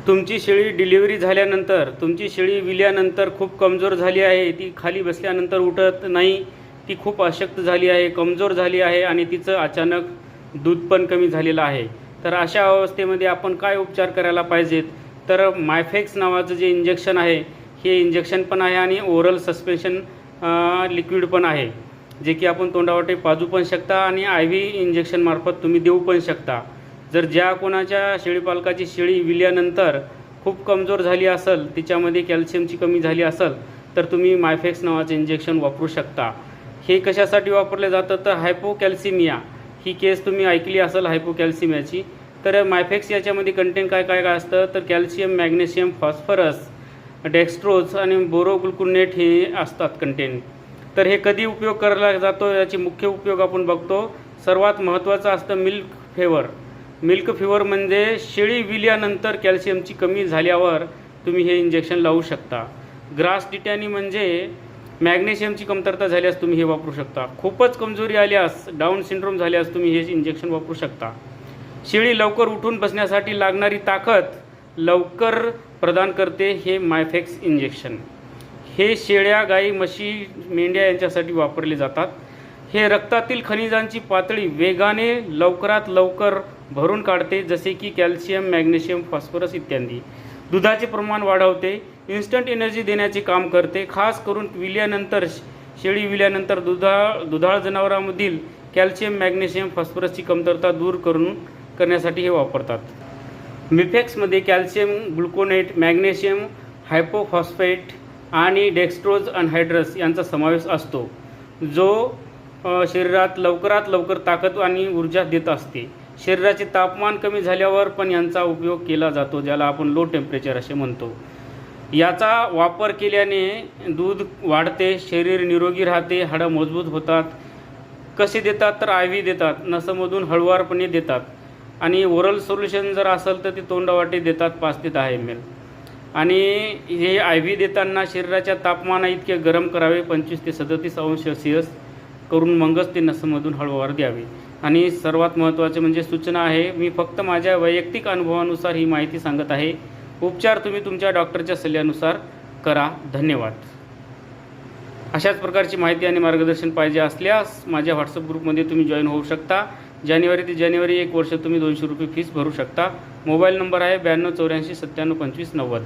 तुमची शेळी डिलिव्हरी झाल्यानंतर, तुमची शेळी विल्यानंतर खूप कमजोर झाली आहे, ती खाली बसल्यानंतर उठत नाही, ती खूप अशक्त झाली आहे, कमजोर झाली आहे आणि तिचं अचानक दूध पण कमी झालेलं आहे, तर अशा अवस्थेमध्ये आपण काय उपचार करायला पाहिजेत? तर मायफेक्स नावाचं जे इंजेक्शन आहे, हे इंजेक्शन पण आहे आणि ओरल सस्पेन्शन लिक्विड पण आहे, जे की आपण तोंडावाटे पाजू पण शकता आणि आय व्ही इंजेक्शनमार्फत तुम्ही देऊ पण शकता. जर ज्या कोणाच्या शेळीपालकाची शेळी विल्यानंतर खूप कमजोर झाली असेल, तिच्यामध्ये कॅल्शियमची कमी झाली असेल, तर तुम्ही मायफेक्स नावाचं इंजेक्शन वापरू शकता. हे कशासाठी वापरले जातं? तर हायपोकॅल्सिमिया ही केस तुम्ही ऐकली असेल, हायपोकॅल्सिमियाची. तर मायफेक्स याच्यामध्ये कंटेंट काय काय काय असतं? तर कॅल्शियम, मॅग्नेशियम, फॉस्फरस, डेक्स्ट्रोज आणि बोरोग्लुकोनेट हे असतात कंटेंट. तर हे कधी उपयोग करायला जातो, याचे मुख्य उपयोग आपण बघतो. सर्वात महत्त्वाचं असतं मिल्क फेवर. मिल्क फिवर म्हणजे शेळी विल्यानंतर कॅल्शियमची कमी झाल्यावर तुम्ही हे इंजेक्शन लावू शकता. ग्रास टिटॅनी म्हणजे मॅग्नेशियमची कमतरता झाल्यास तुम्ही हे वापरू शकता. खूपच कमजोरी आल्यास, डाऊन सिंड्रोम झाल्यास तुम्ही हे इंजेक्शन वापरू शकता. शेळी लवकर उठून बसण्यासाठी लागणारी ताकद लवकर प्रदान करते हे मायफेक्स इंजेक्शन. हे शेळ्या, गाई, म्हशी, मेंढ्या यांच्यासाठी वापरले जातात. हे रक्तातील खनिजांची पातळी वेगाने लवकरात लवकर भरून काढते, जसे की कॅल्शियम, मॅग्नेशियम, फॉस्फरस इत्यादी. दुधाचे प्रमाण वाढवते, इन्स्टंट एनर्जी देण्याचे काम करते. खास करून विल्यानंतर, शेळी विल्यानंतर दुधाळ जनावरांमधील कॅल्शियम, मॅग्नेशियम, फॉस्फरसची कमतरता दूर करण्यासाठी हे वापरतात. मिफेक्समध्ये कॅल्शियम ग्लुकोनेट, मॅग्नेशियम हायपोफॉस्फेट आणि डेक्स्ट्रोज अनहायड्रस यांचा समावेश असतो, जो शरीरात लवकरात लवकर ताकद आणि ऊर्जा देत असते. शरीराचे तापमान कमी झाल्यावर पण यांचा उपयोग केला जातो, ज्याला आपण लो टेम्परेचर असे म्हणतो. याचा वापर केल्याने दूध वाढते, शरीर निरोगी राहते, हाडं मजबूत होतात. कसे देतात? तर आय व्ही देतात, नसमधून हळुवारपणे देतात. आणि ओरल सोल्युशन जर असेल तर ते तोंडावाटे देतात 5 ते 10 ml. आणि हे आय व्ही देताना शरीराच्या तापमाना इतके गरम करावे, 25 ते 37 अंश सेल्सिअस करून मगच ते नसमधून हळूवार द्यावे. आणि सर्वात महत्त्वाचे म्हणजे सूचना आहे, मी फक्त माझ्या वैयक्तिक अनुभवानुसार ही माहिती सांगत आहे. उपचार तुम्ही तुमच्या डॉक्टरच्या सल्ल्यानुसार करा. धन्यवाद. अशाच प्रकारची माहिती आणि मार्गदर्शन पाहिजे असल्यास माझ्या व्हॉट्सअप ग्रुपमध्ये तुम्ही जॉईन होऊ शकता. जानेवारी ते जानेवारी 1 वर्ष तुम्ही 200 रुपये फीस भरू शकता. मोबाईल नंबर आहे 92 84 97 25 90.